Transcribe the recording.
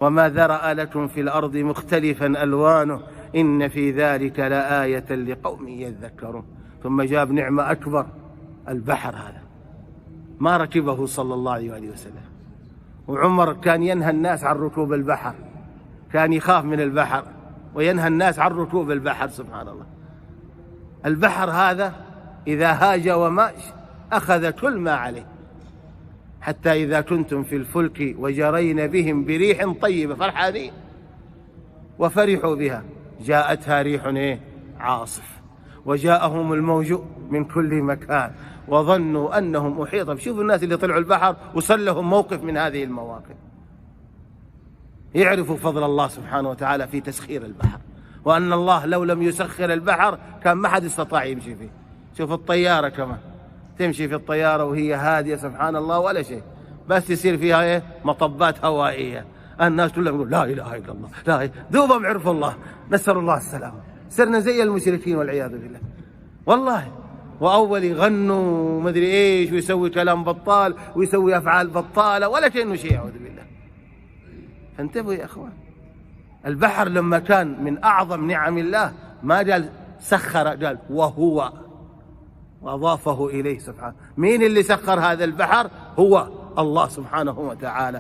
وما ذرأ لكم في الأرض مختلفا ألوانه إن في ذلك لآية لقوم يذكرون. ثم جاب نعمة أكبر، البحر هذا ما ركبه صلى الله عليه وسلم، وعمر كان ينهى الناس عن ركوب البحر، كان يخاف من البحر وينهى الناس عن ركوب البحر. سبحان الله. البحر هذا إذا هاج وماش أخذ كل ما عليه، حتى إذا كنتم في الفلك وجرين بهم بريح طيبة فرحانين وفرحوا بها جاءتها ريح عاصف وجاءهم الموج من كل مكان وظنوا أنهم أحيط. شوفوا الناس اللي طلعوا البحر وصل لهم موقف من هذه المواقف، يعرفوا فضل الله سبحانه وتعالى في تسخير البحر، وأن الله لو لم يسخر البحر كان ما حد استطاع يمشي فيه. شوف الطيارة كمان تمشي في الطيارة وهي هادية سبحان الله ولا شيء، بس يصير فيها مطبات هوائية، الناس كلهم يقول لا إله إلا الله، لا ذوبهم عرفوا الله، نسأل الله السلامة. صرنا زي المشركين والعياذ بالله والله. وأول يغنوا مدري إيش ويسوي كلام بطال ويسوي أفعال بطالة ولا كأنه شيء، أعوذ بالله. فانتبهوا يا أخوان، البحر لما كان من أعظم نعم الله ما قال سخر، قال وهو، وأضافه إليه سبحانه. مين اللي سخر هذا البحر؟ هو الله سبحانه وتعالى.